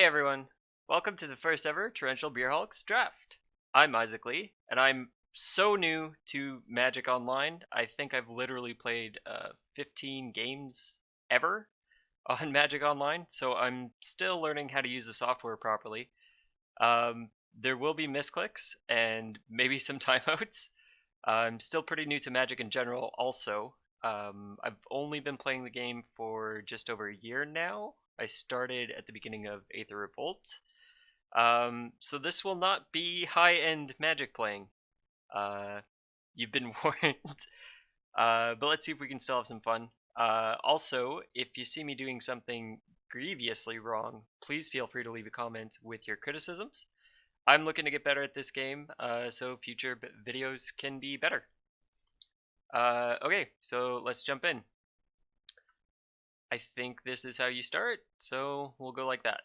everyone, welcome to the first ever Torrential Beerhulks draft. I'm Izaklee, and I'm so new to Magic Online. I think I've literally played 15 games ever on Magic Online, so I'm still learning how to use the software properly. There will be misclicks and maybe some timeouts. I'm still pretty new to Magic in general also. I've only been playing the game for just over a year now. I started at the beginning of Aether Revolt. So this will not be high-end Magic playing. You've been warned. But let's see if we can still have some fun. Also, if you see me doing something grievously wrong, please feel free to leave a comment with your criticisms. I'm looking to get better at this game, so future videos can be better. Okay, so let's jump in. I think this is how you start, so we'll go like that.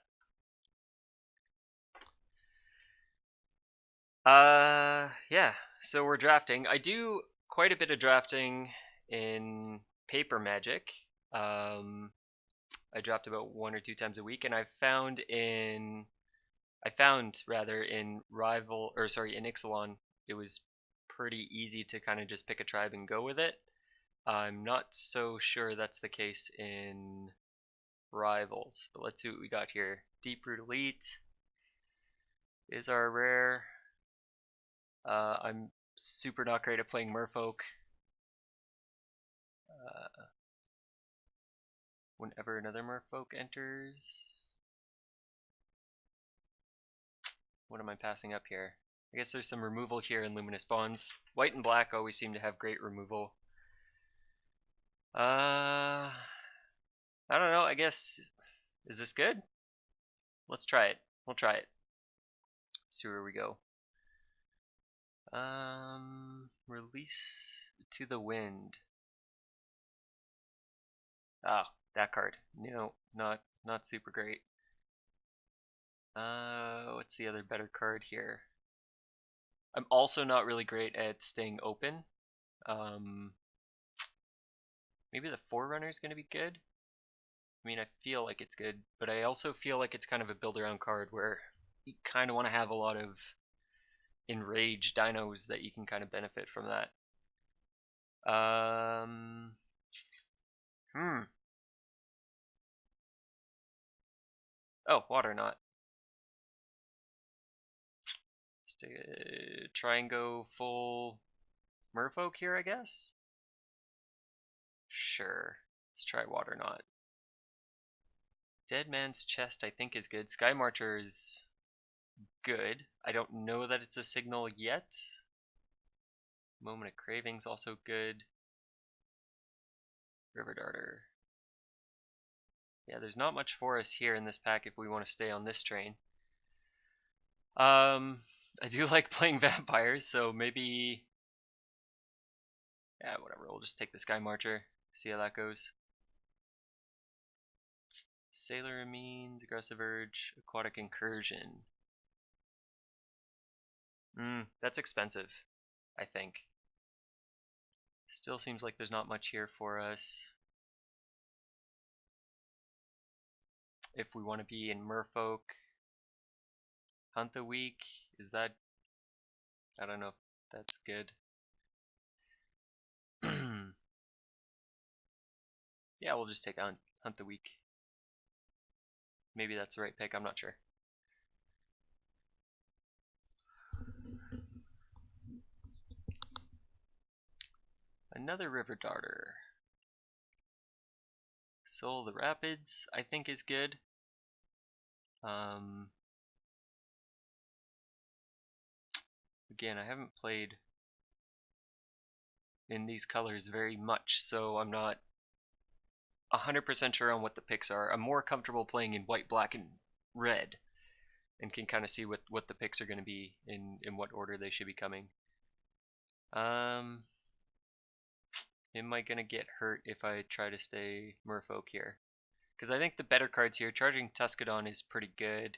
Yeah, so we're drafting. I do quite a bit of drafting in paper Magic. I draft about 1 or 2 times a week, and I found in Ixalan, it was pretty easy to kind of just pick a tribe and go with it. I'm not so sure that's the case in Rivals, but let's see what we got here. Deep-Root Elite is our rare. I'm super not great at playing Merfolk. Whenever another Merfolk enters. What am I passing up here? I guess there's some removal here in Luminous Bonds. White and black always seem to have great removal. I don't know, I guess, is this good? Let's try it. We'll try it. Let's see where we go. Release to the Wind. Ah, that card. No, not super great. What's the other better card here? I'm also not really great at staying open. Maybe the Forerunner is going to be good. I mean, I feel like it's good, but I also feel like it's kind of a build-around card where you kind of want to have a lot of enraged dinos that you can kind of benefit from that. Oh, Water Knot. Try and go full Merfolk here, I guess? Sure. Let's try Water Knot. Dead Man's Chest I think is good. Sky Marcher is good. I don't know that it's a signal yet. Moment of Craving's also good. River Darter. Yeah, there's not much for us here in this pack if we want to stay on this train. I do like playing vampires, so maybe... Yeah, whatever, we'll just take the Sky Marcher, see how that goes. Sailor Amines, Aggressive Urge, Aquatic Incursion. That's expensive, I think. Still seems like there's not much here for us. If we want to be in Merfolk, Hunt the Weak, is that... I don't know if that's good. Yeah, we'll just take on Hunt the Weak. Maybe that's the right pick, I'm not sure. Another River Darter. Soul the Rapids, I think is good. Again, I haven't played in these colors very much, so I'm not 100% sure on what the picks are. I'm more comfortable playing in white, black, and red, and can kind of see what the picks are going to be in what order they should be coming. Am I going to get hurt if I try to stay Merfolk here? Because I think the better cards here, Charging Tuscadon is pretty good.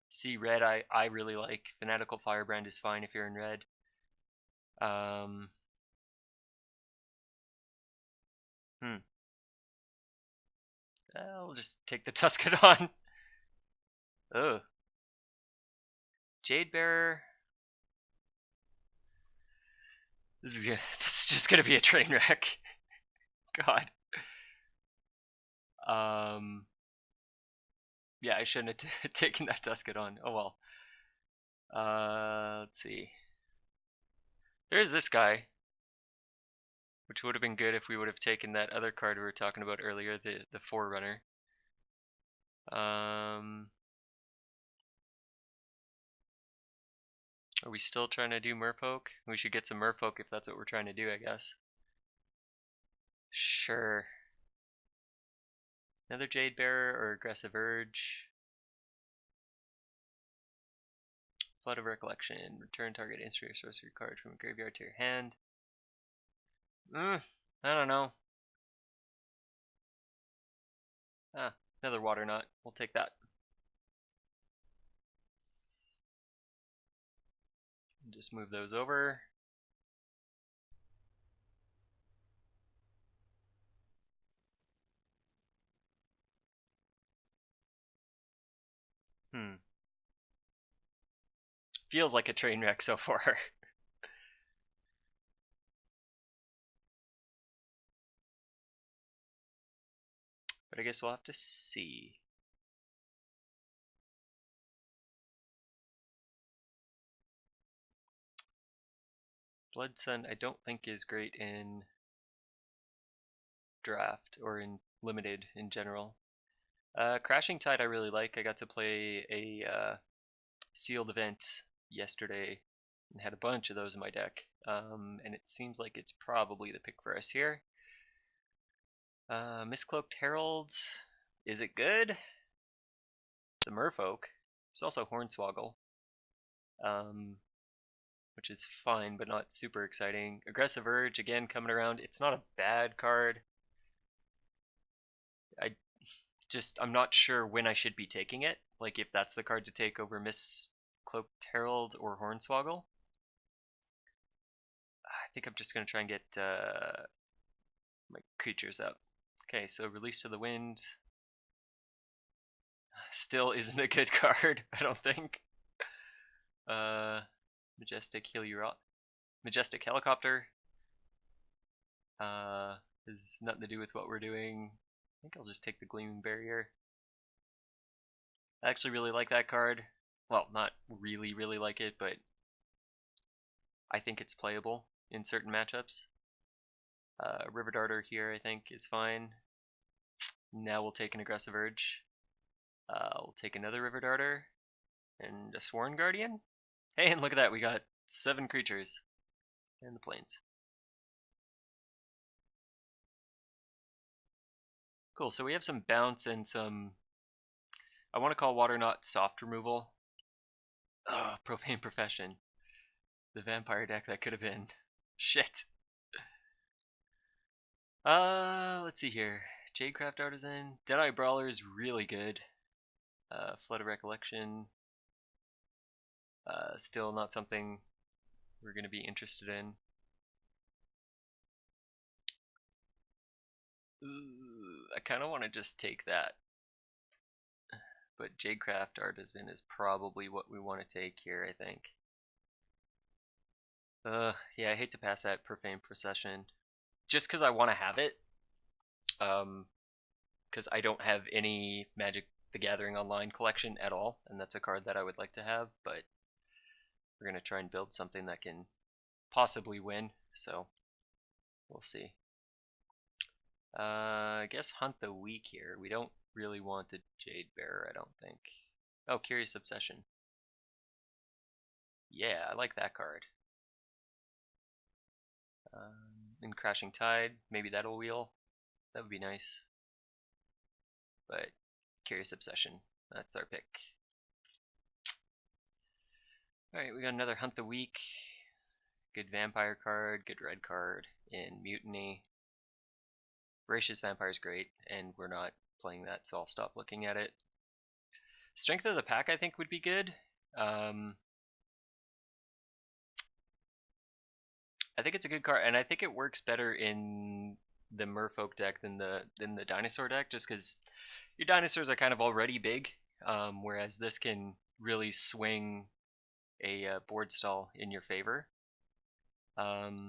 See red I really like. Fanatical Firebrand is fine if you're in red. I'll just take the Tuscadon. Ugh. Jade Bearer. This is just gonna be a train wreck. God. Yeah, I shouldn't have taken that Duskadon. Oh well. Let's see. There's this guy, which would have been good if we would have taken that other card we were talking about earlier, the Forerunner. Are we still trying to do Merfolk? We should get some Merfolk if that's what we're trying to do, I guess. Sure. Another Jade Bearer or Aggressive Urge. Flood of Recollection. Return target instant or sorcery card from a graveyard to your hand. I don't know. Ah, another Water Knot. We'll take that. Just move those over. Feels like a train wreck so far. But I guess we'll have to see. Blood Sun I don't think is great in draft or in limited in general. Crashing Tide I really like. I got to play a sealed event yesterday and had a bunch of those in my deck. And it seems like it's probably the pick for us here. Miscloaked Herald, is it good? It's a Merfolk. There's also Hornswoggle, which is fine but not super exciting. Aggressive Urge, again, coming around. It's not a bad card. I'm not sure when I should be taking it. Like if that's the card to take over Miscloaked Herald or Hornswoggle. I think I'm just going to try and get my creatures up. Okay, so Release to the Wind. Still isn't a good card, I don't think. Majestic Majestic Helicopter. Has nothing to do with what we're doing. I think I'll just take the Gleaming Barrier. I actually really like that card. Well, not really like it, but I think it's playable in certain matchups. River Darter here I think is fine. Now we'll take an Aggressive Urge. We'll take another River Darter and a Sworn Guardian. Hey, and look at that, we got 7 creatures in the plains. Cool, so we have some bounce and some, I want to call Water Knot soft removal. Oh, Profane Profession. The vampire deck that could have been. Shit. Let's see here. Jadecraft Artisan. Deadeye Brawler is really good. Flood of Recollection. Still not something we're going to be interested in. I kind of want to just take that. But Jadecraft Artisan is probably what we want to take here, I think. Yeah, I hate to pass that Profane Procession. Just because I want to have it. Because I don't have any Magic the Gathering Online collection at all, and that's a card that I would like to have, but we're going to try and build something that can possibly win, so we'll see. I guess Hunt the Weak here. We don't really want a Jade Bearer, I don't think. Oh, Curious Obsession. Yeah, I like that card. And Crashing Tide, maybe that'll wheel. That would be nice. But Curious Obsession, that's our pick. Alright, we got another Hunt the Weak. Good vampire card, good red card in Mutiny. Voracious Vampire is great, and we're not playing that, so I'll stop looking at it. Strength of the Pack I think would be good. I think it's a good card, and I think it works better in the Merfolk deck than the dinosaur deck, just because your dinosaurs are kind of already big, whereas this can really swing a board stall in your favor. I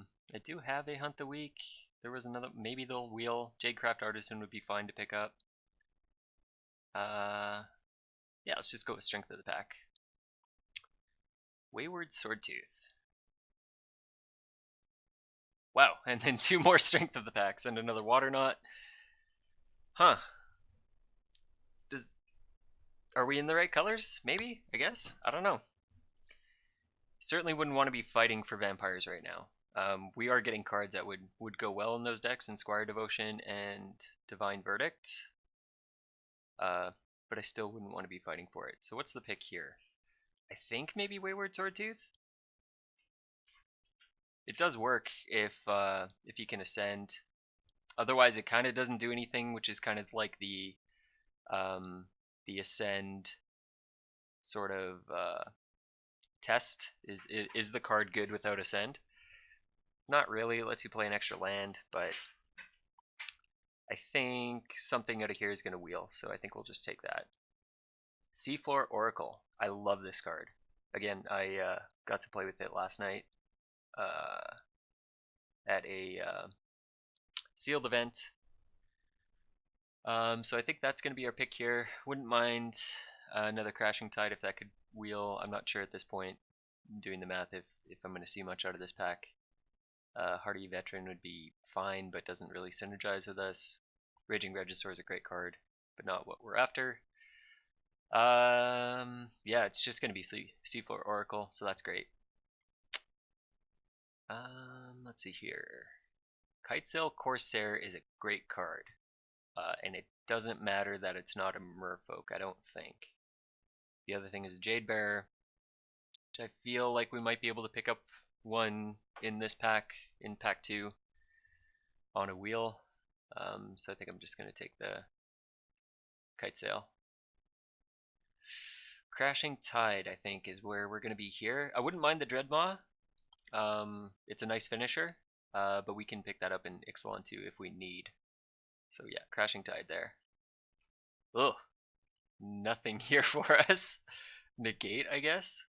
do have a Hunt the Week. There was another, maybe they'll wheel. Jadecraft Artisan would be fine to pick up. Yeah, let's just go with Strength of the Pack. Wayward Swordtooth. Wow, and then 2 more Strength of the Packs and another Water Knot. Huh. Are we in the right colors? Maybe, I guess. I don't know. Certainly wouldn't want to be fighting for vampires right now. We are getting cards that would go well in those decks in Squire Devotion and Divine Verdict. But I still wouldn't want to be fighting for it. So what's the pick here? I think maybe Wayward Swordtooth? It does work if you can ascend. Otherwise, it kind of doesn't do anything, which is kind of like the ascend sort of test. Is the card good without ascend? Not really. It lets you play an extra land, but I think something out of here is going to wheel, so I think we'll just take that. Seafloor Oracle. I love this card. Again, I got to play with it last night at a sealed event. So I think that's going to be our pick here. Wouldn't mind another Crashing Tide if that could wheel. I'm not sure at this point, doing the math, if I'm going to see much out of this pack. Hardy Veteran would be fine, but doesn't really synergize with us. Raging Regisaur is a great card, but not what we're after. Yeah, it's just going to be Seafloor Oracle, so that's great. Let's see here. Kitesail Corsair is a great card, and it doesn't matter that it's not a merfolk, I don't think. The other thing is Jade Bearer, which I feel like we might be able to pick up one in this pack, in pack 2, on a wheel. So I think I'm just going to take the Kitesail. Crashing Tide, I think, is where we're going to be here. I wouldn't mind the Dreadmaw. It's a nice finisher, but we can pick that up in Ixalan too if we need. So yeah, Crashing Tide there. Ugh, nothing here for us. Negate, I guess.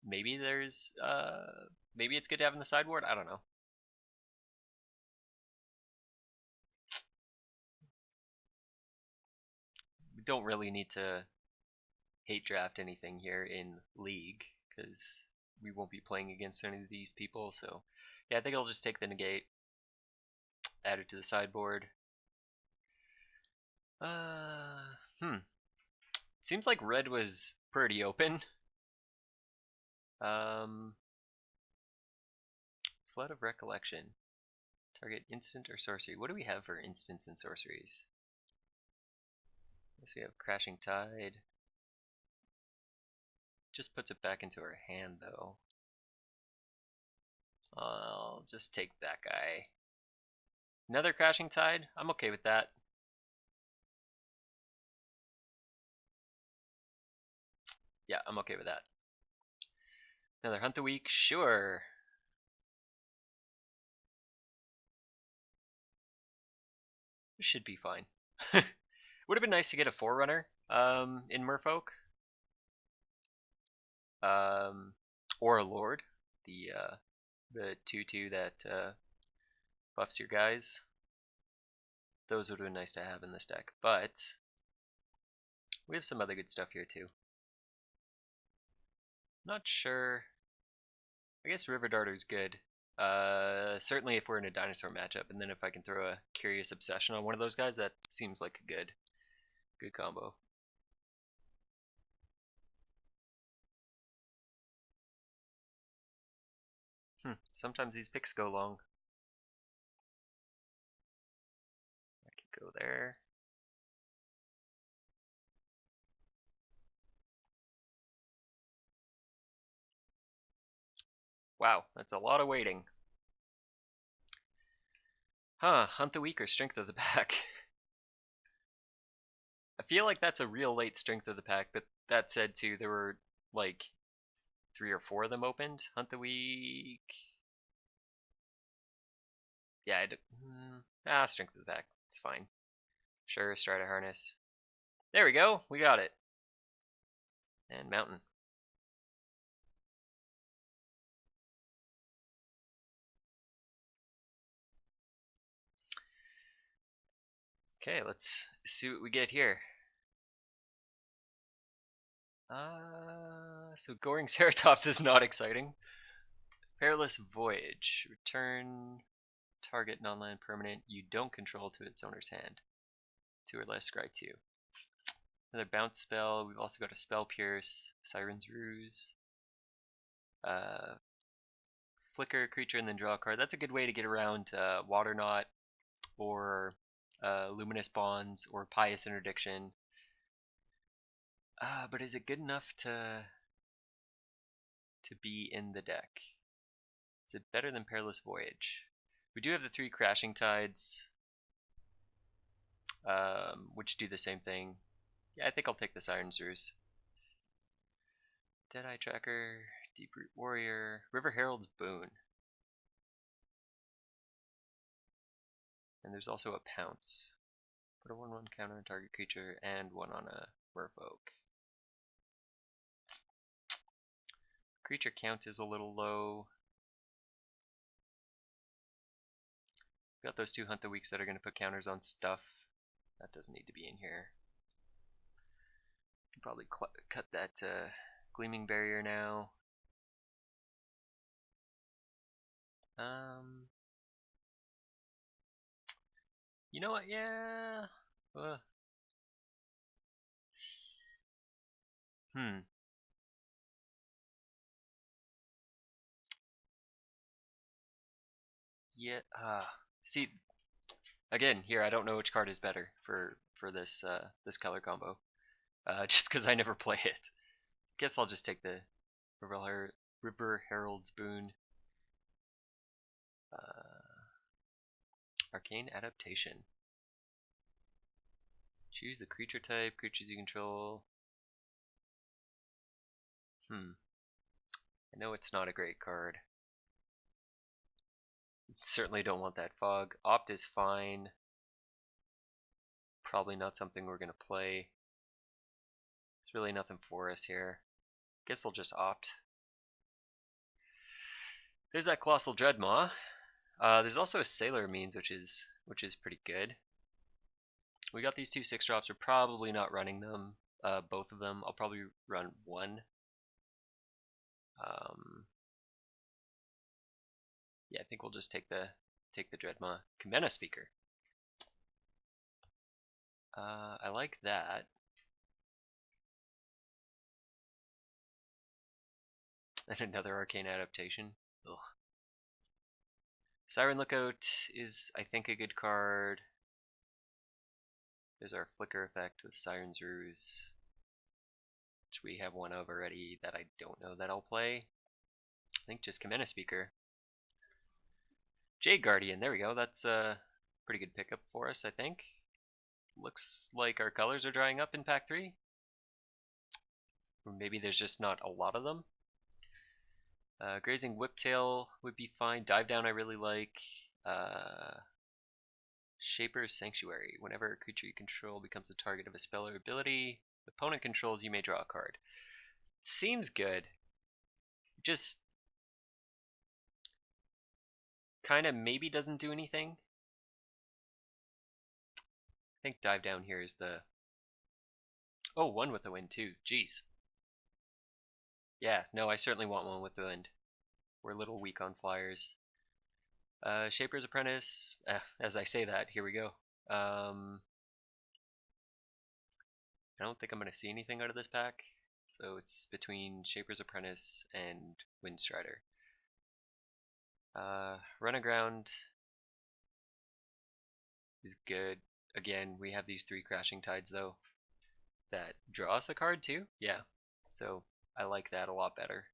Maybe there's maybe it's good to have in the sideboard. I don't know. We don't really need to hate draft anything here in League because we won't be playing against any of these people. So yeah, I think I'll just take the negate, add it to the sideboard. Seems like red was pretty open. Flood of Recollection. Target instant or sorcery. What do we have for instants and sorceries? I guess we have Crashing Tide. Just puts it back into our hand though. I'll just take that guy. Another Crashing Tide? I'm okay with that. Yeah, I'm okay with that. Another Hunt the Week? Sure. This should be fine. Would have been nice to get a Forerunner in Merfolk. Or a Lord. The 2/2 that buffs your guys. Those would have been nice to have in this deck, but we have some other good stuff here too. Not sure. I guess River Darter's good. Certainly if we're in a dinosaur matchup, and then if I can throw a Curious Obsession on one of those guys, that seems like a good combo. Sometimes these picks go long. I could go there. Wow, that's a lot of waiting. Hunt the Weak or Strength of the Pack. I feel like that's a real late Strength of the Pack, but that said too, there were like 3 or 4 of them opened. Hunt the Weak. Yeah, Strength of the Pack. It's fine. Sure, Strata Harness. There we go. We got it. And Mountain. Okay, let's see what we get here. So Goring Ceratops is not exciting. Perilous Voyage. Return target non-land permanent you don't control to its owner's hand. 2 or less, scry 2. Another bounce spell. We've also got a Spell Pierce, Siren's Ruse. Flicker a creature and then draw a card. That's a good way to get around Water Knot or Luminous Bonds or Pious Interdiction. But is it good enough to be in the deck? Is it better than Perilous Voyage? We do have the 3 Crashing Tides, which do the same thing. Yeah, I think I'll take the Siren's Ruse. Deadeye Tracker, Deep-Root Warrior, River Herald's Boon. And there's also a Pounce. Put a 1/1 counter on target creature and 1 on a Merfolk. Creature count is a little low. Got those 2 Hunt the Weeks that are going to put counters on stuff. That doesn't need to be in here. Can probably cut that Gleaming Barrier now. You know what? Yeah. Yeah. See, again, here I don't know which card is better for this this color combo. Just because I never play it. Guess I'll just take the River Herald's Boon. Arcane Adaptation. Choose a creature type, creatures you control. I know it's not a great card. Certainly don't want that Fog. Opt is fine. Probably not something we're going to play. There's really nothing for us here. Guess I'll just opt. There's that Colossal Dreadmaw. There's also a Sailor Means, which is pretty good. We got these 2 6-drops. We're probably not running them, both of them. I'll probably run 1. Yeah, I think we'll just take the Dreadmaw. Kamena Speaker. I like that. And another Arcane Adaptation. Ugh. Siren Lookout is, I think, a good card. There's our Flicker effect with Siren's Ruse, which we have 1 of already that I don't know that I'll play. I think just Kamena Speaker. Jade Guardian, there we go. That's a pretty good pickup for us, I think. Looks like our colors are drying up in pack 3. Or maybe there's just not a lot of them. Grazing Whiptail would be fine. Dive Down I really like. Shaper's Sanctuary. Whenever a creature you control becomes the target of a spell or ability the opponent controls, you may draw a card. Seems good. Just kind of maybe doesn't do anything. I think Dive Down here is the... Oh, 1 with the wind too. Jeez. Yeah, no, I certainly want 1 with the wind. We're a little weak on flyers. Shaper's Apprentice. As I say that, here we go. I don't think I'm going to see anything out of this pack. So it's between Shaper's Apprentice and Windstrider. Run Aground is good. Again, we have these 3 Crashing Tides though that draw us a card too. Yeah, so I like that a lot better.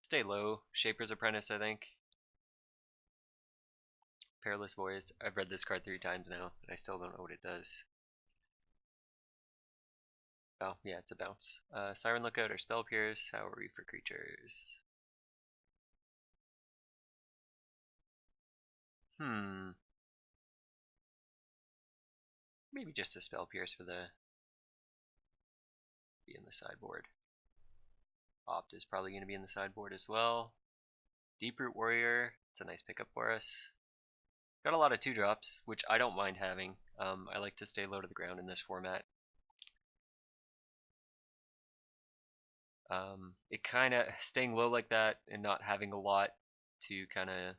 Stay low. Shaper's Apprentice, I think. Perilous Voyage. I've read this card 3 times now, and I still don't know what it does. Oh, yeah, it's a bounce. Siren Lookout or Spell Pierce. How are we for creatures? Maybe just a Spell Pierce for the be in the sideboard. Opt is probably going to be in the sideboard as well. Deeproot Warrior, it's a nice pickup for us. Got a lot of 2-drops, which I don't mind having. I like to stay low to the ground in this format. It kind of, staying low like that and not having a lot to kind of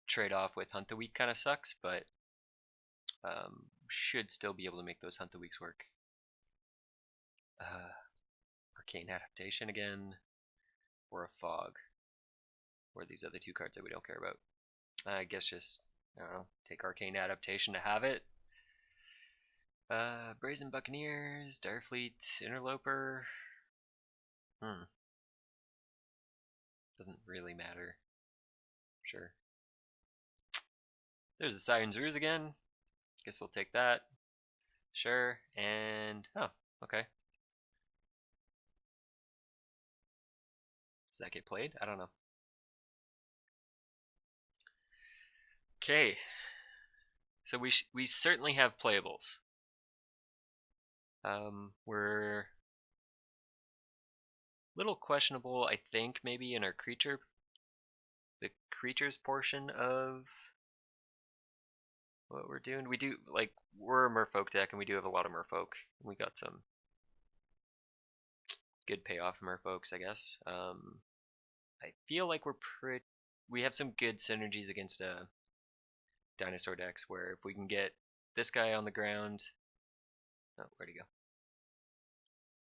trade off with Hunt the Week kind of sucks, but should still be able to make those Hunt the Weeks work. Arcane Adaptation again, or a Fog, or these other 2 cards that we don't care about. I guess just, I don't know, take Arcane Adaptation to have it. Brazen Buccaneers, Direfleet, Interloper. Doesn't really matter. Sure. There's a Siren's Ruse again. Guess we'll take that. Sure. And, oh, okay. Does that get played? I don't know. Okay. So we certainly have playables. We're a little questionable, I think, maybe in our the creatures portion of what we're doing. We do, like, we're a Merfolk deck, and we do have a lot of Merfolk. We got some good payoff Merfolks, I guess. I feel like we have some good synergies against dinosaur decks, where if we can get this guy on the ground, oh, where'd he go?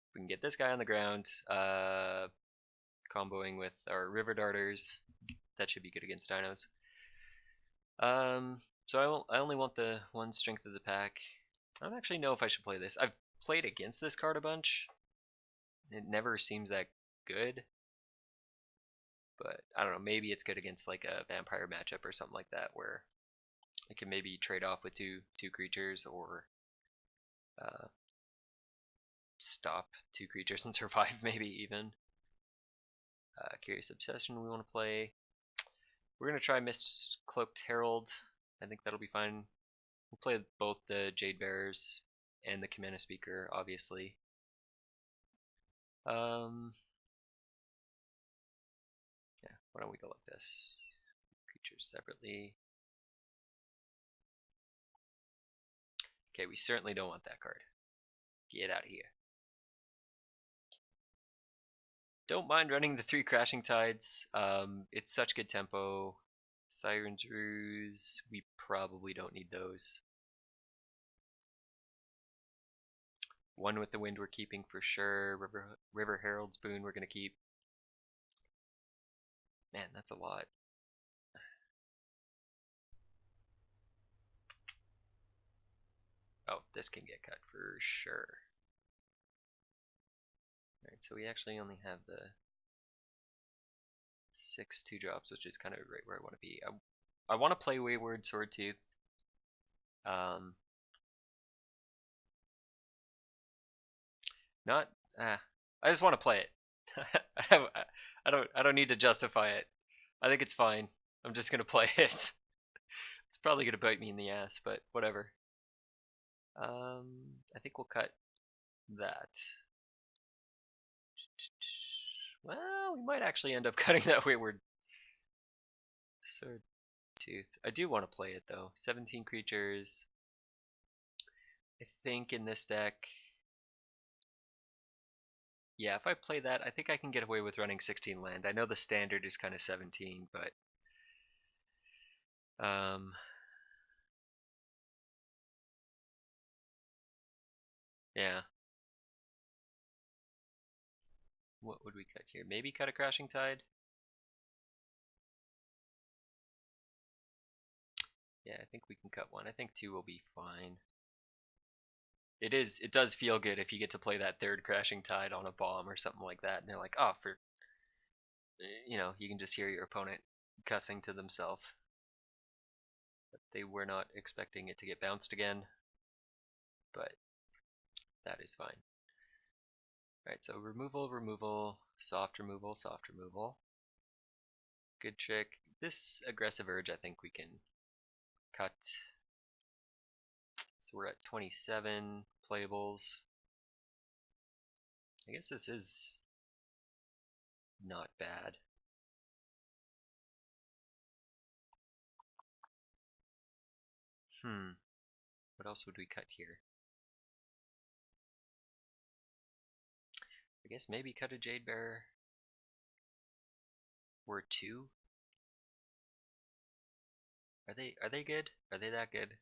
If we can get this guy on the ground, comboing with our River Darters, that should be good against dinos. So I only want the 1 strength of the pack. I don't actually know if I should play this. I've played against this card a bunch. It never seems that good. But I don't know, maybe it's good against like a vampire matchup or something like that, where I can maybe trade off with two creatures, or stop 2 creatures and survive, maybe even. Curious Obsession we want to play. We're going to try Mist-Cloaked Herald. I think that'll be fine. We'll play both the Jade Bearers and the Kamena Speaker, obviously. Yeah, why don't we go like this? Creatures separately. Okay, we certainly don't want that card. Get out of here. Don't mind running the 3 Crashing Tides. It's such good tempo. Siren's Ruse, we probably don't need those. 1 with the Wind we're keeping for sure. River Herald's Boon we're going to keep. Man, that's a lot. Oh, this can get cut for sure. Alright, so we actually only have the 6 2-drops, which is kind of right where I want to be. I want to play Wayward Swordtooth. I just want to play it. I don't need to justify it. I think it's fine. I'm just gonna play it. It's probably gonna bite me in the ass, but whatever. I think we'll cut that. Well, we might actually end up cutting that Wayward Swordtooth. I do want to play it though. 17 creatures. I think in this deck, yeah, if I play that, I think I can get away with running 16 land. I know the standard is kind of 17, but yeah. What would we cut here? Maybe cut a Crashing Tide? Yeah, I think we can cut 1. I think 2 will be fine. It does feel good if you get to play that 3rd Crashing Tide on a bomb or something like that, and they're like, oh, you can just hear your opponent cussing to themselves. But they were not expecting it to get bounced again, but that is fine. Alright, so removal, soft removal. Good trick. This aggressive urge, I think we can cut. So we're at 27 playables. I guess this is not bad. What else would we cut here? I guess maybe cut a Jade Bearer. Or 2. Are they good? Are they that good?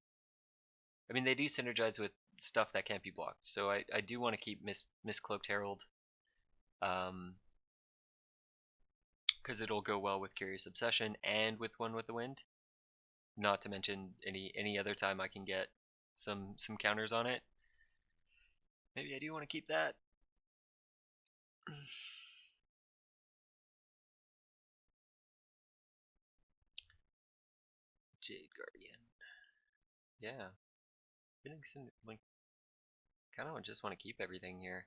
I mean, they do synergize with stuff that can't be blocked, so I do want to keep Mistcloaked Herald, because it'll go well with Curious Obsession and with One with the Wind. Not to mention any other time I can get some counters on it. Maybe I do want to keep that. Jade Guardian. Yeah. Like, kind of just want to keep everything here.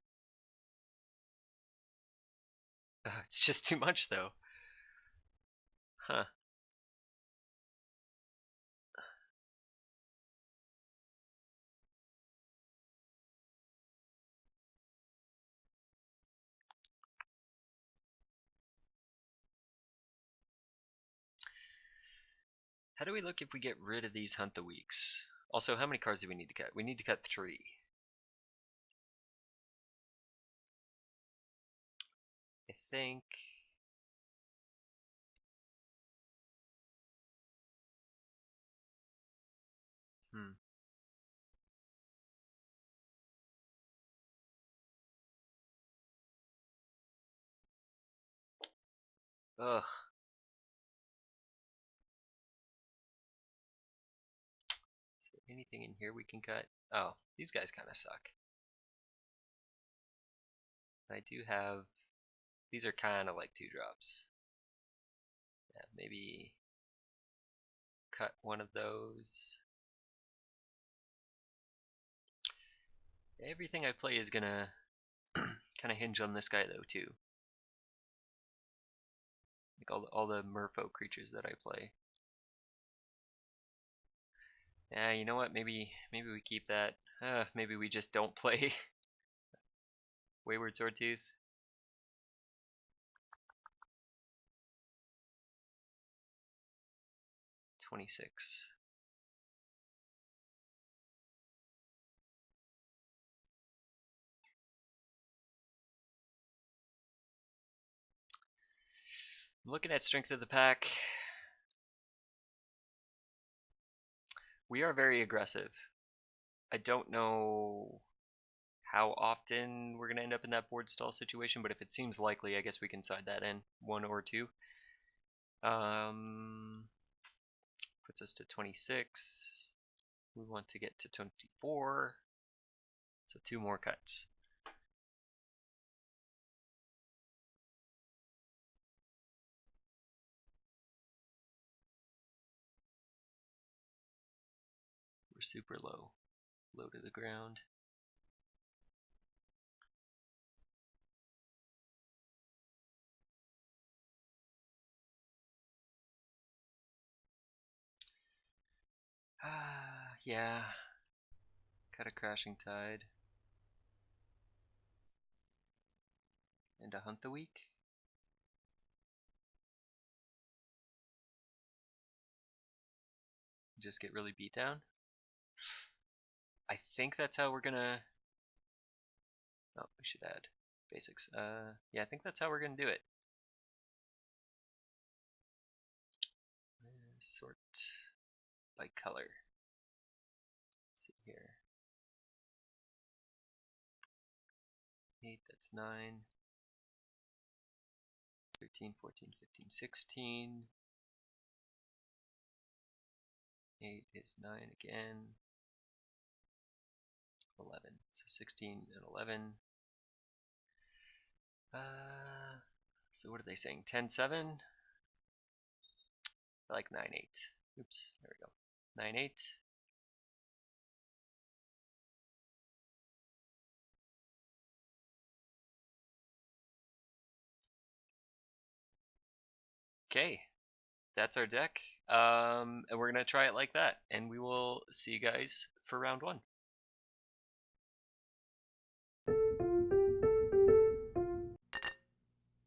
It's just too much though. Huh. How do we look if we get rid of these Hunt the Weeks? Also, how many cards do we need to cut? We need to cut 3. I think... Ugh. Is there anything in here we can cut? Oh, these guys kind of suck. I do have... These are kind of like 2-drops. Yeah, maybe cut one of those. Everything I play is gonna kind of hinge on this guy though too. Like all the merfolk creatures that I play. Yeah, you know what? Maybe we keep that. Maybe we just don't play Wayward Swordtooth. $26. I'm looking at strength of the pack. We are very aggressive. I don't know how often we're going to end up in that board stall situation, but if it seems likely, I guess we can side that in. 1 or 2. Puts us to 26. We want to get to 24. So 2 more cuts. We're super low. Low to the ground. Yeah. Cut a Crashing Tide. And a Hunt the Week. Just get really beat down. I think that's how we're gonna... Oh, we should add basics. Yeah, I think that's how we're gonna do it. Sort by color. Let's see here. 8, that's 9. 13, 14, 15, 16. 8 is 9 again. 11. So 16 and 11. So what are they saying? 10-7? I like 9-8. Oops, there we go. 9-8. Okay. that's our deck. And we're gonna try it like that, and we will see you guys for round one.